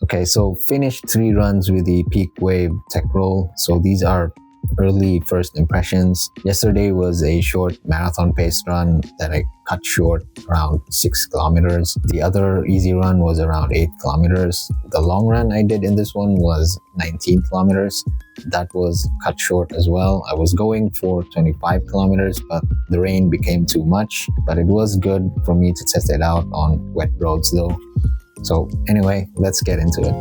Okay, so finished 3 runs with the Peak Wave Tec-Roll. So these are early first impressions. Yesterday was a short marathon pace run that I cut short around 6 kilometers. The other easy run was around 8 kilometers. The long run I did in this one was 19 kilometers. That was cut short as well. I was going for 25 kilometers, but the rain became too much. But it was good for me to test it out on wet roads though. So anyway, let's get into it.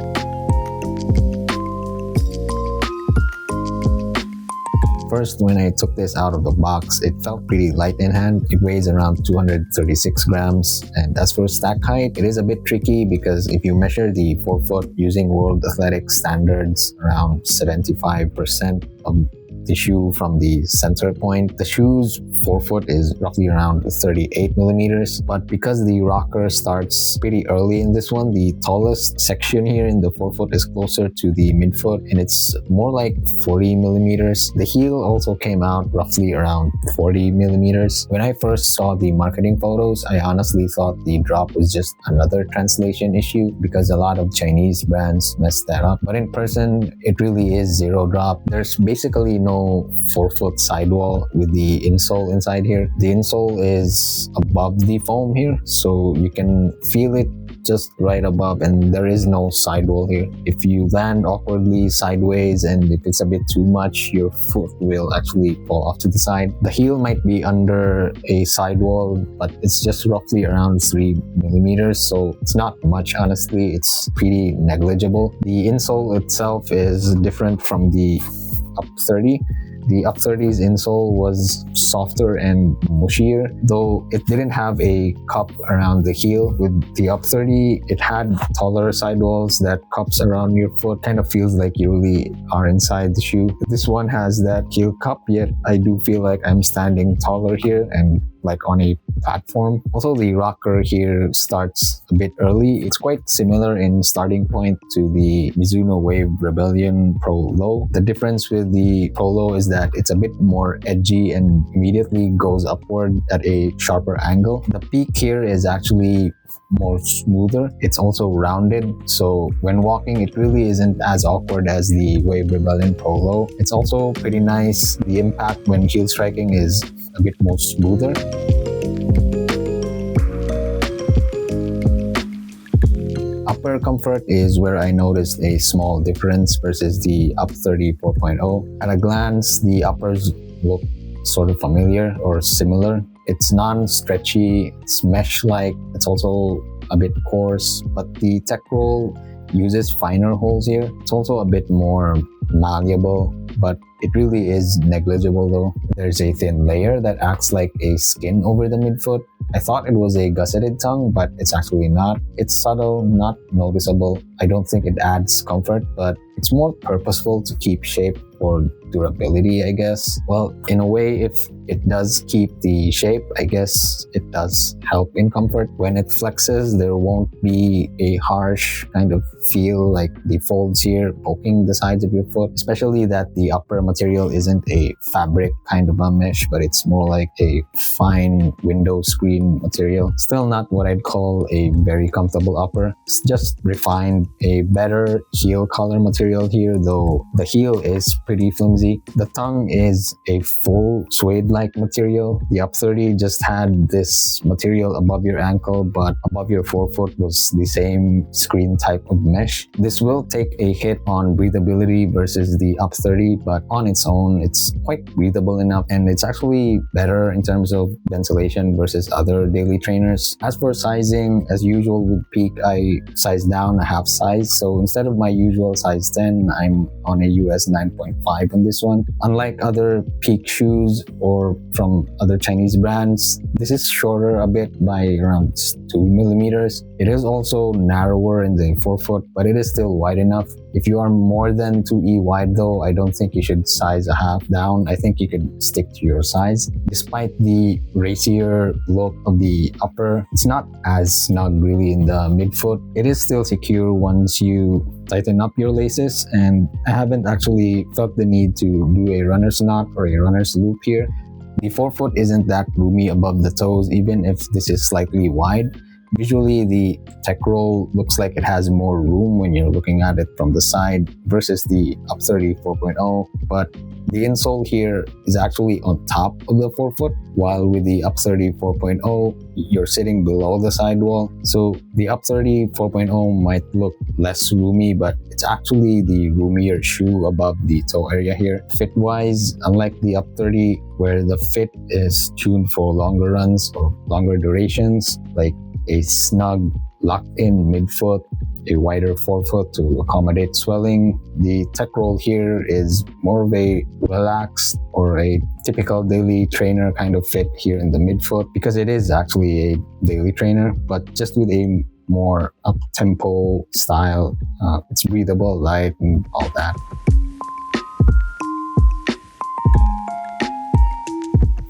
First, when I took this out of the box, it felt pretty light in hand. It weighs around 236 grams. And as for stack height, it is a bit tricky because if you measure the forefoot using World Athletics standards, around 75% of the shoe from the center point, the shoe's forefoot is roughly around 38 millimeters. But because the rocker starts pretty early in this one, the tallest section here in the forefoot is closer to the midfoot and it's more like 40 millimeters. The heel also came out roughly around 40 millimeters. When I first saw the marketing photos, I honestly thought the drop was just another translation issue because a lot of Chinese brands messed that up. But in person, it really is zero drop. There's basically no forefoot sidewall with the insole inside here. The insole is above the foam here, so you can feel it just right above, and there is no sidewall here. If you land awkwardly sideways and if it's a bit too much, your foot will actually fall off to the side. The heel might be under a sidewall, but it's just roughly around 3 millimeters, so it's not much. Honestly, it's pretty negligible. The insole itself is different from the Up30. The Up30's insole was softer and mushier, though it didn't have a cup around the heel. With the Up30, it had taller sidewalls. That cups around your foot kind of feels like you really are inside the shoe. This one has that heel cup, yet I do feel like I'm standing taller here and like on a platform. Also, the rocker here starts a bit early. It's quite similar in starting point to the Mizuno Wave Rebellion Pro Low. The difference with the Pro Low is that it's a bit more edgy and immediately goes upward at a sharper angle. The peak here is actually more smoother. It's also rounded, so when walking it really isn't as awkward as the Wave Rebellion Pro Low. It's also pretty nice. The impact when heel striking is a bit more smoother. Upper comfort is where I noticed a small difference versus the Up30 4.0. At a glance, the uppers look sort of familiar or similar. It's non-stretchy, it's mesh-like, it's also a bit coarse, but the Tec-Roll uses finer holes here. It's also a bit more malleable, but it really is negligible though. There's a thin layer that acts like a skin over the midfoot. I thought it was a gusseted tongue, but it's actually not. It's subtle, not noticeable. I don't think it adds comfort, but it's more purposeful to keep shape or durability, I guess. Well, in a way, if it does keep the shape, I guess it does help in comfort. When it flexes, there won't be a harsh kind of feel like the folds here poking the sides of your foot, especially that the upper material isn't a fabric kind of a mesh, but it's more like a fine window screen material. Still not what I'd call a very comfortable upper. It's just refined. A better heel collar material here, though the heel is pretty flimsy. The tongue is a full suede-like material. The Up30 just had this material above your ankle, but above your forefoot was the same screen type of mesh. This will take a hit on breathability versus the Up30, but on its own, it's quite breathable enough, and it's actually better in terms of ventilation versus other daily trainers. As for sizing, as usual with Peak, I sized down a half size, so instead of my usual size 10, I'm on a US 9.5 on this one. Unlike other Peak shoes or from other Chinese brands, this is shorter a bit by around 2 millimeters. It is also narrower in the forefoot, but it is still wide enough. If you are more than 2E wide though, I don't think you should size a half down. I think you could stick to your size. Despite the racier look of the upper, it's not as snug really in the midfoot. It is still secure once you tighten up your laces, and I haven't actually felt the need to do a runner's knot or a runner's loop here. The forefoot isn't that roomy above the toes, even if this is slightly wide. Visually, the Tec-Roll looks like it has more room when you're looking at it from the side versus the Up30 4.0, but the insole here is actually on top of the forefoot, while with the Up30 4.0, you're sitting below the sidewall. So the Up30 4.0 might look less roomy, but it's actually the roomier shoe above the toe area here. Fit-wise, unlike the Up30, where the fit is tuned for longer runs or longer durations, like a snug, locked-in midfoot, a wider forefoot to accommodate swelling. The Tec-Roll here is more of a relaxed or a typical daily trainer kind of fit here in the midfoot, because it is actually a daily trainer, but just with a more up-tempo style. It's breathable, light, and all that.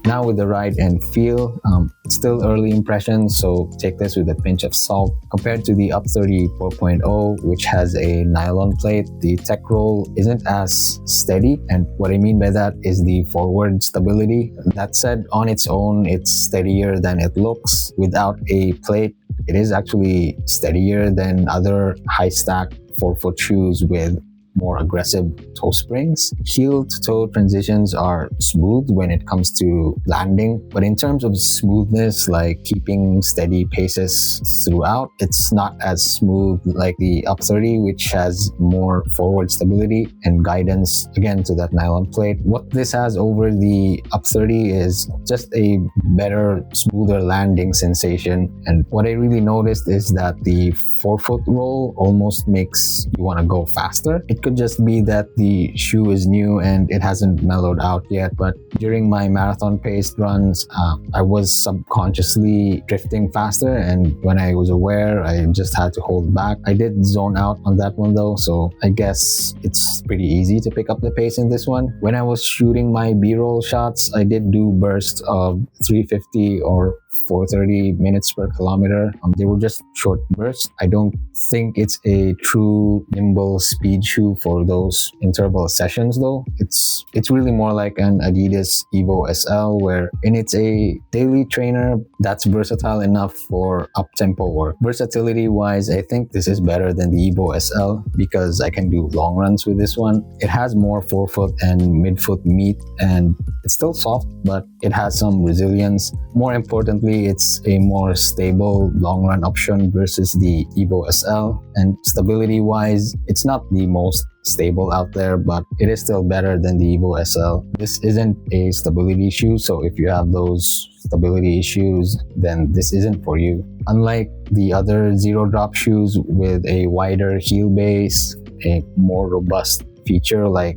Now with the ride and feel, it's still early impressions, so take this with a pinch of salt. Compared to the Up30 4.0, which has a nylon plate, the Tec-Roll isn't as steady, and what I mean by that is the forward stability. That said, on its own, it's steadier than it looks. Without a plate, it is actually steadier than other high-stack forefoot shoes with more aggressive toe springs. Heel to toe transitions are smooth when it comes to landing, but in terms of smoothness, like keeping steady paces throughout, it's not as smooth like the Up30, which has more forward stability and guidance, again, to that nylon plate. What this has over the Up30 is just a better, smoother landing sensation, and what I really noticed is that the forefoot roll almost makes you want to go faster. It could just be that the shoe is new and it hasn't mellowed out yet, but during my marathon paced runs, I was subconsciously drifting faster, and when I was aware, I just had to hold back. I did zone out on that one though, so I guess it's pretty easy to pick up the pace in this one. When I was shooting my B-roll shots, I did do bursts of 350 or 430 minutes per kilometer. They were just short bursts. I don't think it's a true nimble speed shoe for those interval sessions though. It's really more like an Adidas Evo SL, where it's a daily trainer that's versatile enough for up-tempo work. Versatility wise, I think this is better than the Evo SL because I can do long runs with this one. It has more forefoot and midfoot meat, and it's still soft, but it has some resilience. More importantly, it's a more stable long run option versus the Evo SL. And stability wise, it's not the most stable out there, but it is still better than the Evo SL. This isn't a stability shoe, so if you have those stability issues, then this isn't for you. Unlike the other zero drop shoes with a wider heel base, a more robust feature like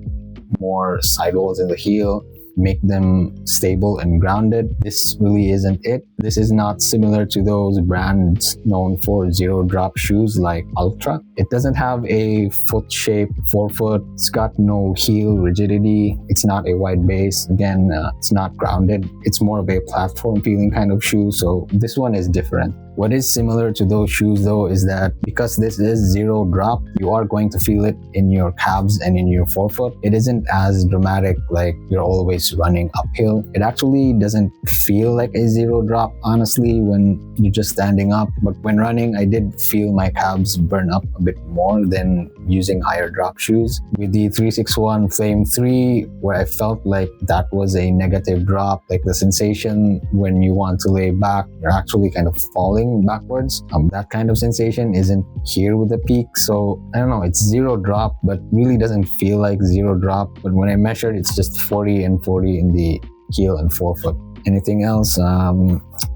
more sidewalls in the heel, make them stable and grounded, this really isn't it. This is not similar to those brands known for zero drop shoes like Ultra. It doesn't have a foot shape forefoot. It's got no heel rigidity. It's not a wide base. Again, it's not grounded. It's more of a platform feeling kind of shoe, so this one is different. What is similar to those shoes though is that because this is zero drop, you are going to feel it in your calves and in your forefoot. It isn't as dramatic like you're always running uphill. It actually doesn't feel like a zero drop, honestly, when you're just standing up. But when running, I did feel my calves burn up a bit more than using higher drop shoes. With the 361 Flame 3, where I felt like that was a negative drop, like the sensation when you want to lay back, you're actually kind of falling backwards. That kind of sensation isn't here with the Peak. So I don't know, it's zero drop, but really doesn't feel like zero drop. But when I measured, it's just 40 and 40 in the heel and forefoot. Anything else?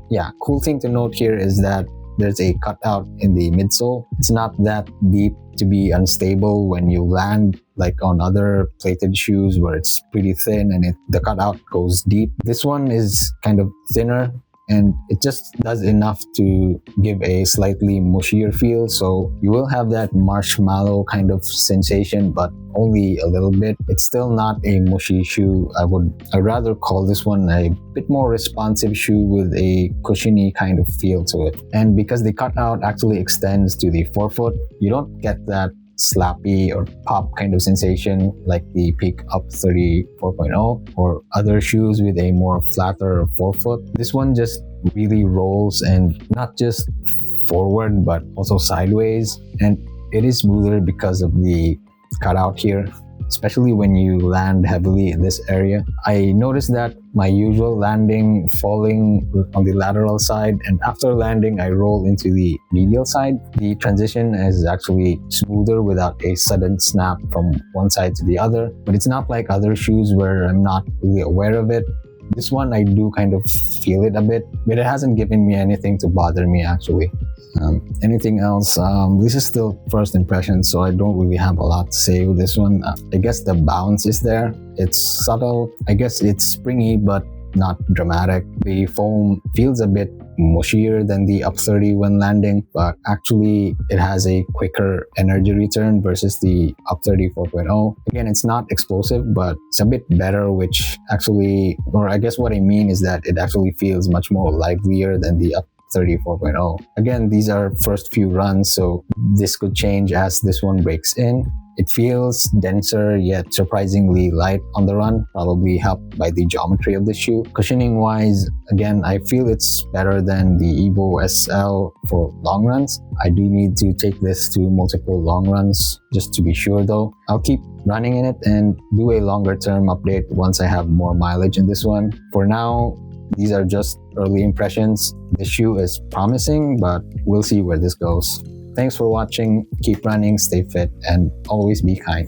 Yeah, cool thing to note here is that there's a cutout in the midsole. It's not that deep to be unstable when you land, like on other plated shoes where it's pretty thin and the cutout goes deep. This one is kind of thinner, and it just does enough to give a slightly mushier feel. So you will have that marshmallow kind of sensation, but only a little bit. It's still not a mushy shoe. I'd rather call this one a bit more responsive shoe with a cushiony kind of feel to it. And because the cutout actually extends to the forefoot, you don't get that slappy or pop kind of sensation like the Peak Up30 4.0 or other shoes with a more flatter forefoot. This one just really rolls, and not just forward but also sideways, and it is smoother because of the cutout here, especially when you land heavily in this area. I noticed that my usual landing falling on the lateral side, and after landing I roll into the medial side. The transition is actually smoother without a sudden snap from one side to the other, but it's not like other shoes where I'm not really aware of it. This one I do kind of feel it a bit, but it hasn't given me anything to bother me actually. Anything else? This is still first impression, so I don't really have a lot to say with this one. I guess the bounce is there. It's subtle. I guess it's springy, but not dramatic. The foam feels a bit mushier than the Up30 when landing, but actually it has a quicker energy return versus the Up30 4.0. Again, it's not explosive, but it's a bit better, which actually, or I guess what I mean is that it actually feels much more livelier than the Up30 4.0. Again, these are first few runs, so this could change as this one breaks in. It feels denser yet surprisingly light on the run, probably helped by the geometry of the shoe. Cushioning wise, again, I feel it's better than the Evo SL for long runs. I do need to take this to multiple long runs just to be sure though. I'll keep running in it and do a longer term update once I have more mileage in this one. For now, these are just early impressions. The shoe is promising, but we'll see where this goes. Thanks for watching. Keep running, stay fit, and always be kind.